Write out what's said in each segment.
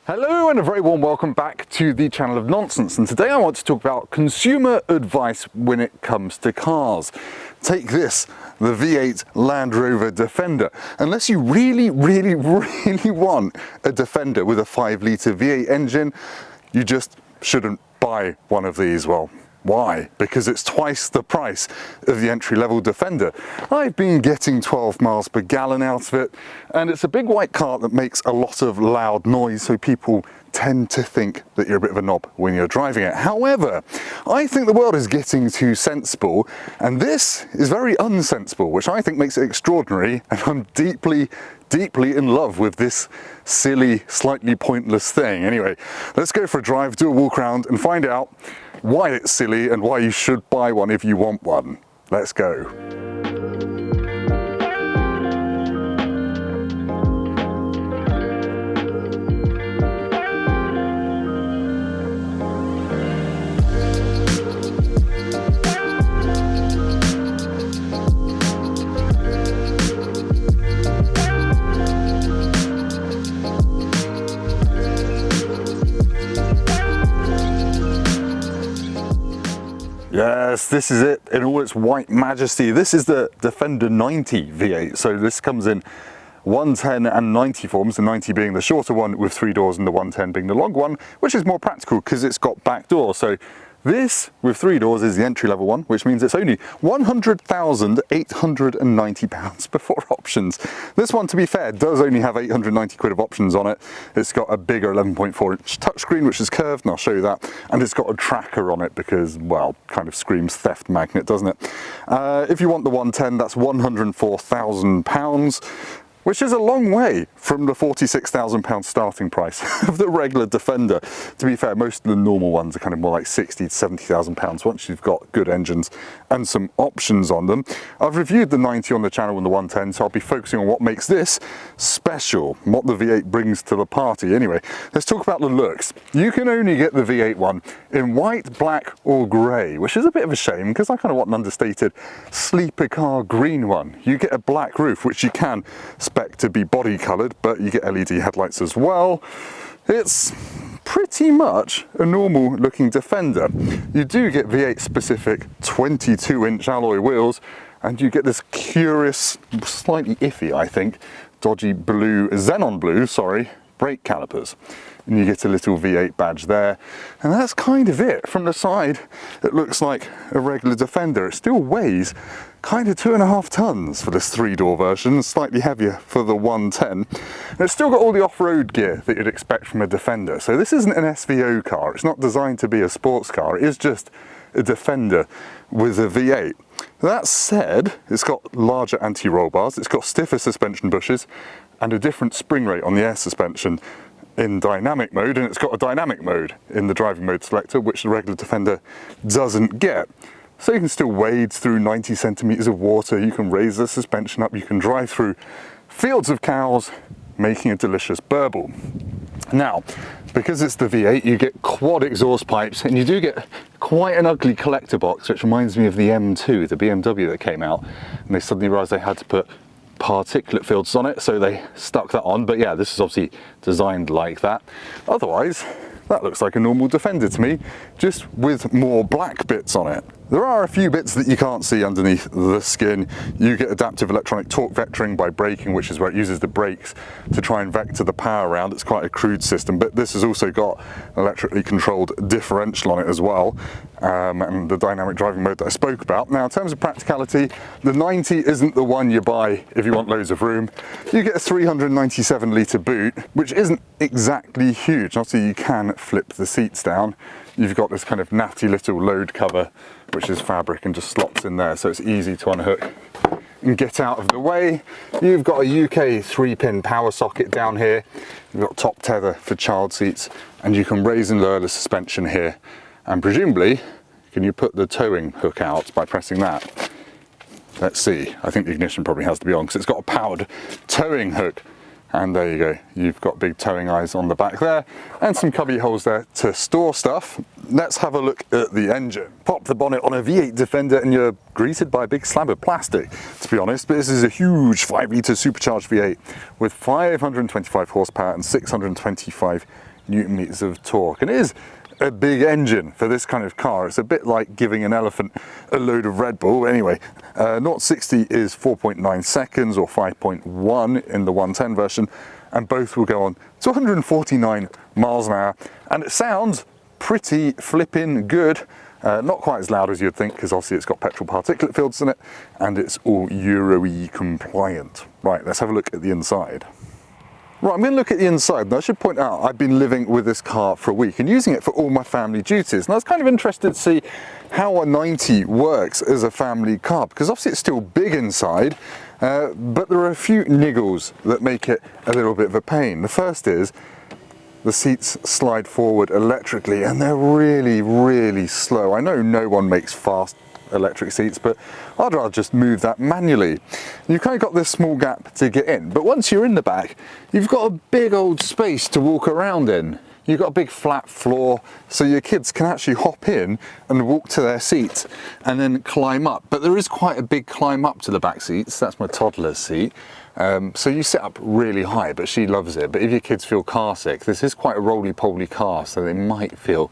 Hello and a very warm welcome back to the channel of nonsense, and today I want to talk about consumer advice when it comes to cars. Take this, the V8 Land Rover Defender. Unless you really want a Defender with a 5-litre V8 engine, you just shouldn't buy one of these. Well, why? Because it's twice the price of the entry-level Defender. I've been getting 12 miles per gallon out of it, and it's a big white car that makes a lot of loud noise, so people tend to think that you're a bit of a knob when you're driving it. However, I think the world is getting too sensible, and this is very unsensible, which I think makes it extraordinary, and I'm deeply in love with this silly, slightly pointless thing. Anyway, let's go for a drive, do a walk around, and find out why it's silly and why you should buy one if you want one. Let's go. Yes, this is it in all its white majesty. This is the Defender 90 V8. So this comes in 110 and 90 forms, the 90 being the shorter one with 3 doors and the 110 being the long one, which is more practical because it's got back doors. So this with 3 doors is the entry-level one, which means it's only £100,890 before options. This one, to be fair, does only have 890 quid of options on it. It's got a bigger 11.4-inch touchscreen, which is curved, and I'll show you that. And it's got a tracker on it because, well, kind of screams theft magnet, doesn't it? If you want the 110, that's £104,000. Which is a long way from the £46,000 starting price of the regular Defender. To be fair, most of the normal ones are kind of more like £60,000 to £70,000 once you've got good engines and some options on them. I've reviewed the 90 on the channel and the 110, so I'll be focusing on what makes this special, and what the V8 brings to the party. Anyway, let's talk about the looks. You can only get the V8 one in white, black or grey, which is a bit of a shame because I kind of want an understated sleeper car green one. You get a black roof, which you can to be body coloured, but you get LED headlights as well. It's pretty much a normal looking Defender. You do get V8 specific 22-inch alloy wheels, and you get this curious, slightly iffy, I think, dodgy blue, xenon blue, sorry, brake calipers. And you get a little V8 badge there, and that's kind of it. From the side, it looks like a regular Defender. It still weighs kind of 2.5 tons for this 3-door version, slightly heavier for the 110. And it's still got all the off-road gear that you'd expect from a Defender. So this isn't an SVO car. It's not designed to be a sports car. It is just a Defender with a V8. That said, it's got larger anti-roll bars, it's got stiffer suspension bushes, and a different spring rate on the air suspension in dynamic mode, and it's got a dynamic mode in the driving mode selector, which the regular Defender doesn't get. So you can still wade through 90 centimeters of water, you can raise the suspension up, you can drive through fields of cows, making a delicious burble. Now, because it's the V8, you get quad exhaust pipes, and you do get quite an ugly collector box, which reminds me of the M2, the BMW that came out, and they suddenly realized they had to put particulate filters on it, so they stuck that on. But yeah, this is obviously designed like that. Otherwise, that looks like a normal Defender to me, just with more black bits on it. There are a few bits that you can't see underneath the skin. You get adaptive electronic torque vectoring by braking, which is where it uses the brakes to try and vector the power around. It's quite a crude system, but this has also got an electrically controlled differential on it as well, and the dynamic driving mode that I spoke about. Now, in terms of practicality, the 90 isn't the one you buy if you want loads of room. You get a 397-litre boot, which isn't exactly huge. Obviously, you can flip the seats down. You've got this kind of natty little load cover, which is fabric and just slots in there, so it's easy to unhook and get out of the way. You've got a UK 3-pin power socket down here. You've got top tether for child seats, and you can raise and lower the suspension here. And presumably, can you put the towing hook out by pressing that? Let's see. I think the ignition probably has to be on because it's got a powered towing hook. And there you go, you've got big towing eyes on the back there and some cubby holes there to store stuff. Let's have a look at the engine. Pop the bonnet on a V8 Defender and you're greeted by a big slab of plastic, to be honest, but this is a huge 5-litre supercharged V8 with 525 horsepower and 625 Newton meters of torque, and it is a big engine for this kind of car. It's a bit like giving an elephant a load of Red Bull. Anyway, 0-60 is 4.9 seconds or 5.1 in the 110 version, and both will go on to 149 miles an hour, and it sounds pretty flipping good. Not quite as loud as you'd think, because obviously it's got petrol particulate filters in it, and it's all Euro-E compliant. Right, let's have a look at the inside. Right, I'm going to look at the inside, and I should point out I've been living with this car for a week and using it for all my family duties, and I was kind of interested to see how a 90 works as a family car, because obviously it's still big inside, but there are a few niggles that make it a little bit of a pain. The first is the seats slide forward electrically, and they're really, really slow. I know no one makes fast electric seats, but I'd rather just move that manually. You've kind of got this small gap to get in, but once you're in the back, you've got a big old space to walk around in. You've got a big flat floor, so your kids can actually hop in and walk to their seats and then climb up. But there is quite a big climb up to the back seats. That's my toddler's seat. So you sit up really high, but she loves it. But if your kids feel car sick, this is quite a roly-poly car, so they might feel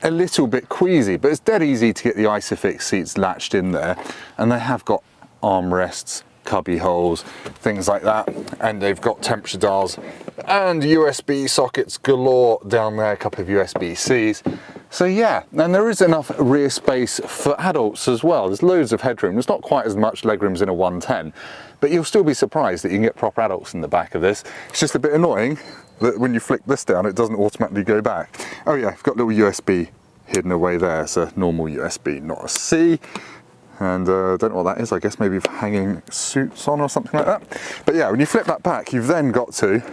a little bit queasy, but it's dead easy to get the Isofix seats latched in there, and they have got armrests, cubby holes, things like that, and they've got temperature dials and USB sockets galore down there, a couple of USB-Cs. So yeah, and there is enough rear space for adults as well. There's loads of headroom. There's not quite as much legroom as in a 110, but you'll still be surprised that you can get proper adults in the back of this. It's just a bit annoying that when you flick this down, it doesn't automatically go back. Oh yeah, I've got a little USB hidden away there. It's a normal USB, not a C. And don't know what that is. I guess maybe for hanging suits on or something like that. But yeah, when you flip that back, you've then got to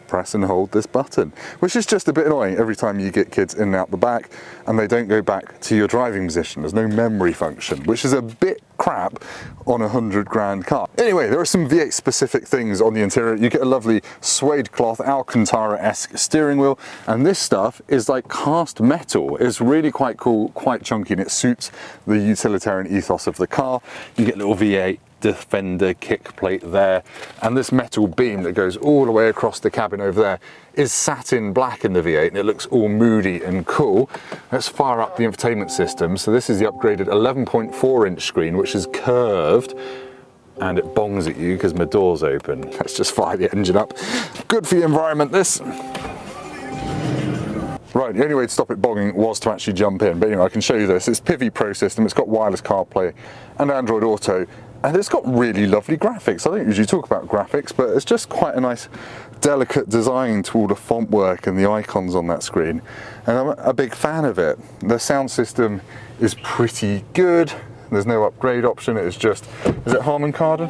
press and hold this button, which is just a bit annoying every time you get kids in and out the back and they don't go back to your driving position. There's no memory function, which is a bit crap on a 100 grand car. Anyway, there are some V8 specific things on the interior. You get a lovely suede cloth Alcantara-esque steering wheel, and this stuff is like cast metal. It's really quite cool, quite chunky, and it suits the utilitarian ethos of the car. You get a little V8 Defender kick plate there, and this metal beam that goes all the way across the cabin over there is satin black in the V8, and it looks all moody and cool. Let's fire up the infotainment system. So this is the upgraded 11.4 inch screen, which is curved, and it bongs at you because my door's open. Let's just fire the engine up. Good for the environment, this. Right, the only way to stop it bonging was to actually jump in, but anyway, I can show you this. It's Pivi Pro system, it's got wireless CarPlay and Android Auto, and it's got really lovely graphics. I don't usually talk about graphics, but it's just quite a nice, delicate design to all the font work and the icons on that screen, and I'm a big fan of it. The sound system is pretty good. There's no upgrade option, it's just, is it Harman Kardon?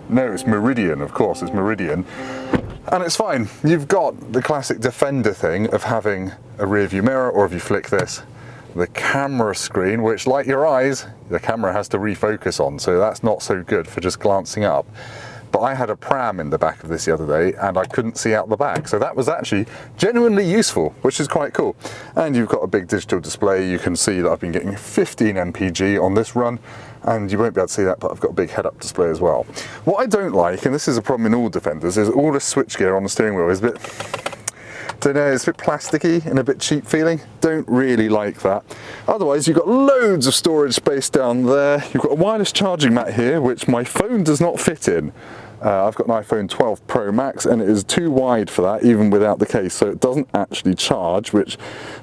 No, it's Meridian, of course, it's Meridian. And it's fine. You've got the classic Defender thing of having a rear view mirror, or if you flick this, the camera screen, which, like your eyes, the camera has to refocus on, so that's not so good for just glancing up. But I had a pram in the back of this the other day and I couldn't see out the back, so that was actually genuinely useful, which is quite cool. And you've got a big digital display. You can see that I've been getting 15 mpg on this run, and you won't be able to see that, but I've got a big head-up display as well. What I don't like, and this is a problem in all Defenders, is all the switchgear on the steering wheel is a bit, don't know, it's a bit plasticky and a bit cheap feeling. Don't really like that. Otherwise, you've got loads of storage space down there. You've got a wireless charging mat here, which my phone does not fit in. I've got an iPhone 12 Pro Max, and it is too wide for that, even without the case, so it doesn't actually charge, which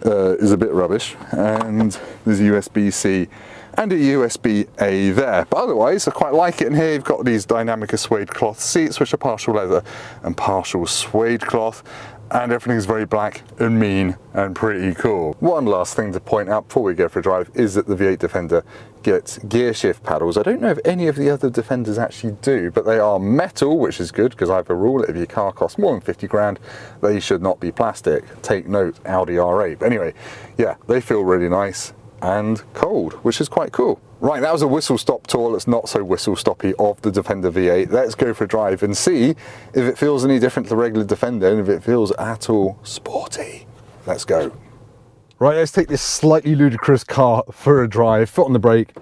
is a bit rubbish. And there's a USB-C and a USB-A there. But otherwise, I quite like it in here. You've got these Dynamica suede cloth seats, which are partial leather and partial suede cloth, and everything's very black and mean and pretty cool. One last thing to point out before we go for a drive is that the V8 Defender gets gear shift paddles. I don't know if any of the other Defenders actually do, but they are metal, which is good, because I have a rule that if your car costs more than 50 grand, they should not be plastic. Take note, Audi R8. But anyway, yeah, they feel really nice and cold, which is quite cool. Right, that was a whistle-stop tour that's not so whistle-stoppy of the Defender V8. Let's go for a drive and see if it feels any different to the regular Defender and if it feels at all sporty. Let's go. Right, let's take this slightly ludicrous car for a drive, foot on the brake,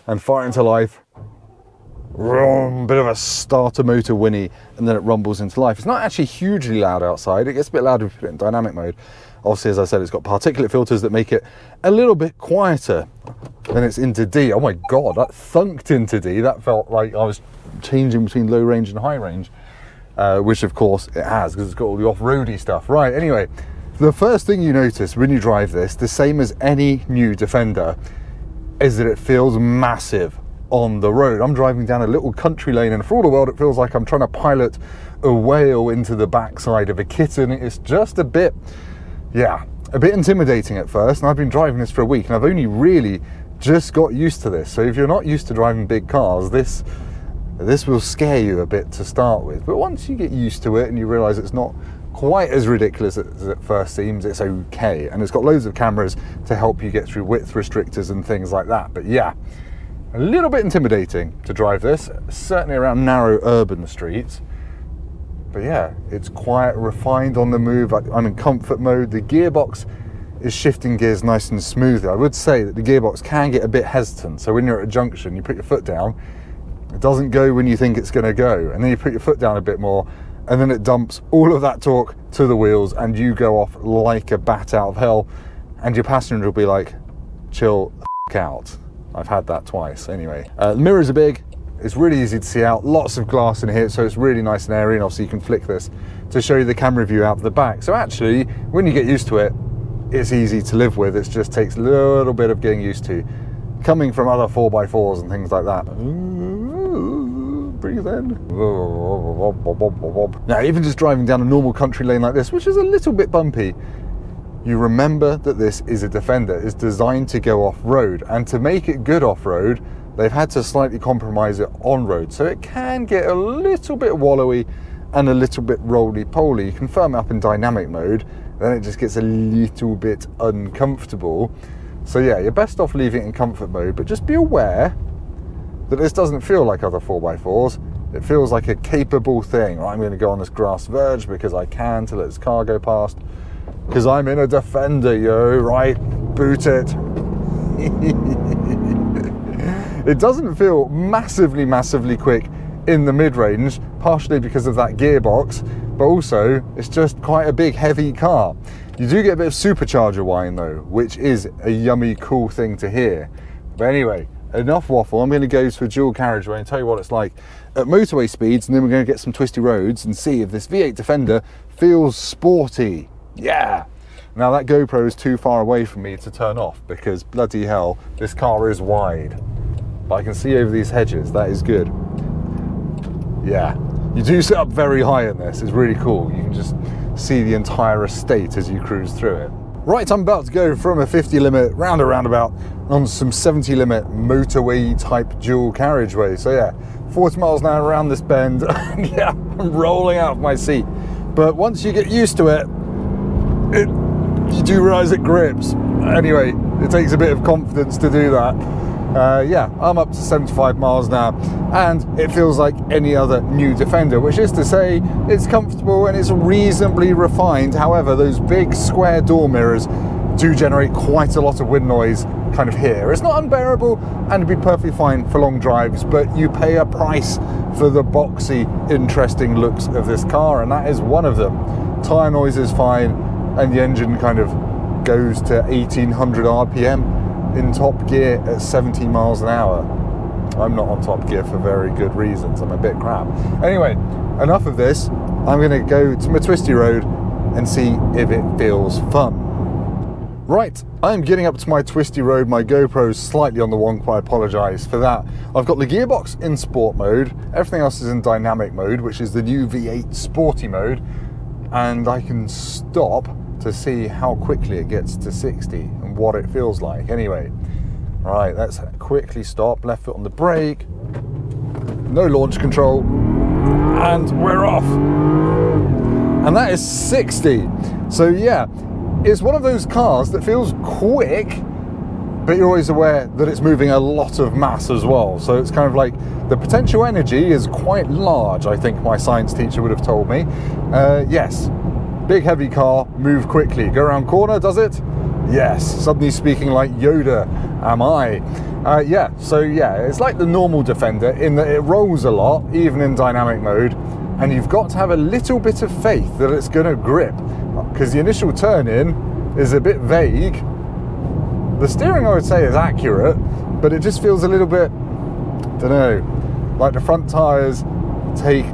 and fire into life. bit of a starter motor whinny, and then it rumbles into life. It's not actually hugely loud outside. It gets a bit louder if you put it in dynamic mode. Obviously, as I said, it's got particulate filters that make it a little bit quieter. Then it's into D. Oh my God, that thunked into D. That felt like I was changing between low range and high range, which of course it has, because it's got all the off-roady stuff. Right, anyway, the first thing you notice when you drive this, the same as any new Defender, is that it feels massive on the road. I'm driving down a little country lane, and for all the world it feels like I'm trying to pilot a whale into the backside of a kitten. It's just a bit intimidating at first, and I've been driving this for a week, and I've only really just got used to this. So if you're not used to driving big cars, this will scare you a bit to start with. But once you get used to it and you realise it's not quite as ridiculous as it first seems, it's okay. And it's got loads of cameras to help you get through width restrictors and things like that. But yeah, a little bit intimidating to drive this, certainly around narrow urban streets. But yeah, it's quite refined on the move. I'm in comfort mode. The gearbox is shifting gears nice and smoothly. I would say that the gearbox can get a bit hesitant. So when you're at a junction, you put your foot down, it doesn't go when you think it's going to go. And then you put your foot down a bit more, and then it dumps all of that torque to the wheels, and you go off like a bat out of hell. And your passenger will be like, chill the f*** out. I've had that twice. Anyway, the mirrors are big. It's really easy to see out, lots of glass in here, so it's really nice and airy, and obviously you can flick this to show you the camera view out the back. So actually, when you get used to it, it's easy to live with. It just takes a little bit of getting used to. Coming from other 4x4s and things like that. Breathe in. Now, even just driving down a normal country lane like this, which is a little bit bumpy, you remember that this is a Defender. It's designed to go off-road, and to make it good off-road, they've had to slightly compromise it on-road, so it can get a little bit wallowy and a little bit roly-poly. You can firm it up in dynamic mode, then it just gets a little bit uncomfortable. So yeah, you're best off leaving it in comfort mode, but just be aware that this doesn't feel like other 4x4s. It feels like a capable thing. I'm going to go on this grass verge because I can to let this car go past, because I'm in a Defender, yo, right? Boot it. It doesn't feel massively quick in the mid-range, partially because of that gearbox, but also it's just quite a big, heavy car. You do get a bit of supercharger whine though, which is a yummy, cool thing to hear. But anyway, enough waffle. I'm going to go to a dual carriageway and tell you what it's like at motorway speeds, and then we're going to get some twisty roads and see if this V8 Defender feels sporty. Yeah! Now that GoPro is too far away from me to turn off, because bloody hell, this car is wide. But I can see over these hedges, that is good. Yeah, you do sit up very high in this, it's really cool. You can just see the entire estate as you cruise through it. Right, I'm about to go from a 50 limit round a roundabout on some 70 limit motorway type dual carriageway. So yeah, 40 miles an hour around this bend. Yeah, I'm rolling out of my seat. But once you get used to it, you do realise it grips. Anyway, it takes a bit of confidence to do that. Yeah, I'm up to 75 miles now, and it feels like any other new Defender, which is to say it's comfortable and it's reasonably refined. However, those big square door mirrors do generate quite a lot of wind noise kind of here. It's not unbearable, and it'd be perfectly fine for long drives, but you pay a price for the boxy, interesting looks of this car, and that is one of them. Tyre noise is fine, and the engine kind of goes to 1800 RPM in top gear at 70 miles an hour. I'm not on top gear for very good reasons. I'm a bit crap. Anyway, enough of this. I'm going to go to my twisty road and see if it feels fun. Right, I'm getting up to my twisty road. My GoPro's slightly on the wonk, but I apologise for that. I've got the gearbox in sport mode. Everything else is in dynamic mode, which is the new V8 sporty mode. And I can stop to see how quickly it gets to 60 and what it feels like. Anyway, right, let's quickly stop. Left foot on the brake. No launch control. And we're off. And that is 60. So yeah, it's one of those cars that feels quick, but you're always aware that it's moving a lot of mass as well. So it's kind of like the potential energy is quite large, I think my science teacher would have told me. Yes, big heavy car, move quickly. Go around corner, does it? Yes, suddenly speaking like Yoda, am I. Yeah, so yeah, it's like the normal Defender in that it rolls a lot, even in dynamic mode, and you've got to have a little bit of faith that it's going to grip, because the initial turn-in is a bit vague. The steering, I would say, is accurate, but it just feels a little bit, don't know, like the front tyres take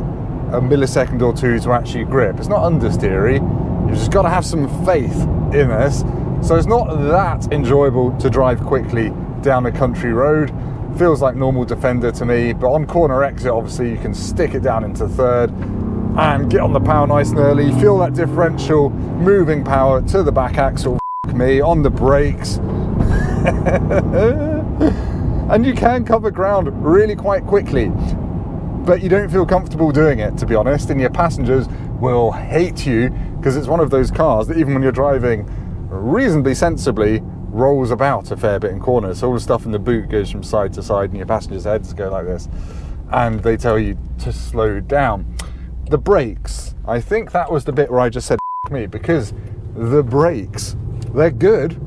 a millisecond or two to actually grip. It's not understeery, you've just got to have some faith in this. So it's not that enjoyable to drive quickly down a country road. Feels like normal Defender to me, but on corner exit, obviously, you can stick it down into third and get on the power nice and early. Feel that differential moving power to the back axle, me, on the brakes. And you can cover ground really quite quickly, but you don't feel comfortable doing it, to be honest, and your passengers will hate you, because it's one of those cars that even when you're driving reasonably sensibly, rolls about a fair bit in corners. So all the stuff in the boot goes from side to side and your passengers' heads go like this, and they tell you to slow down. The brakes, I think that was the bit where I just said me, because the brakes, they're good,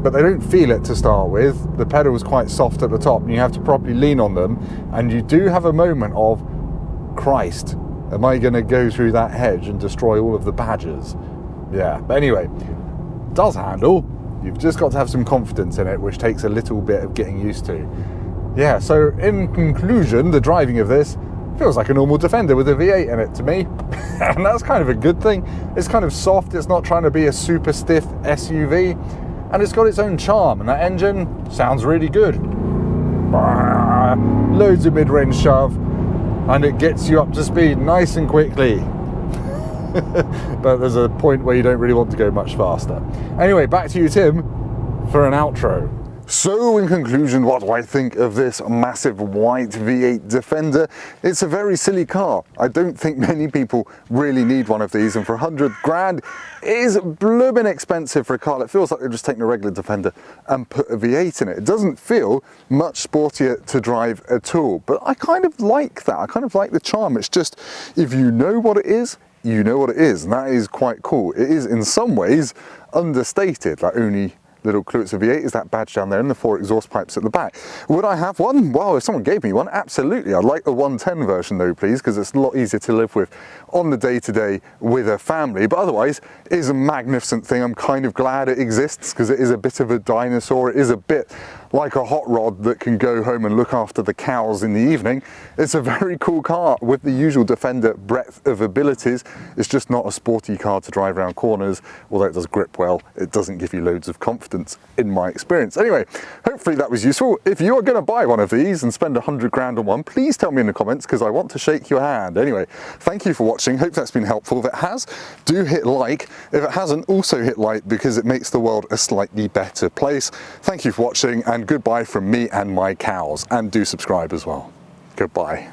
but they don't feel it to start with. The pedal's quite soft at the top and you have to properly lean on them, and you do have a moment of, Christ, am I going to go through that hedge and destroy all of the badgers? Yeah, but anyway, does handle. You've just got to have some confidence in it, which takes a little bit of getting used to. Yeah, so in conclusion, the driving of this feels like a normal Defender with a V8 in it to me. And that's kind of a good thing. It's kind of soft, it's not trying to be a super stiff SUV, and it's got its own charm, and that engine sounds really good. Loads of mid-range shove, and it gets you up to speed nice and quickly. But there's a point where you don't really want to go much faster. Anyway, back to you, Tim, for an outro. So in conclusion, what do I think of this massive white V8 Defender? It's a very silly car. I don't think many people really need one of these, and for 100 grand it is blooming expensive for a car that feels like they've just taken a regular Defender and put a V8 in it. It doesn't feel much sportier to drive at all, but I kind of like that. I kind of like the charm. It's just, if you know what it is, you know what it is, and that is quite cool. It is in some ways understated, like only little clue it's a V8 is that badge down there and the 4 exhaust pipes at the back. Would I have one? Well, if someone gave me one, absolutely. I'd like the 110 version though, please, because it's a lot easier to live with on the day-to-day with a family. But otherwise, it is a magnificent thing. I'm kind of glad it exists, because it is a bit of a dinosaur. It is a bit like a hot rod that can go home and look after the cows in the evening. It's a very cool car with the usual Defender breadth of abilities. It's just not a sporty car to drive around corners. Although it does grip well, it doesn't give you loads of confidence in my experience. Anyway, hopefully that was useful. If you are going to buy one of these and spend 100 grand on one, please tell me in the comments, because I want to shake your hand. Anyway, thank you for watching. Hope that's been helpful. If it has, do hit like. If it hasn't, also hit like, because it makes the world a slightly better place. Thank you for watching, and goodbye from me and my cows, and do subscribe as well. Goodbye.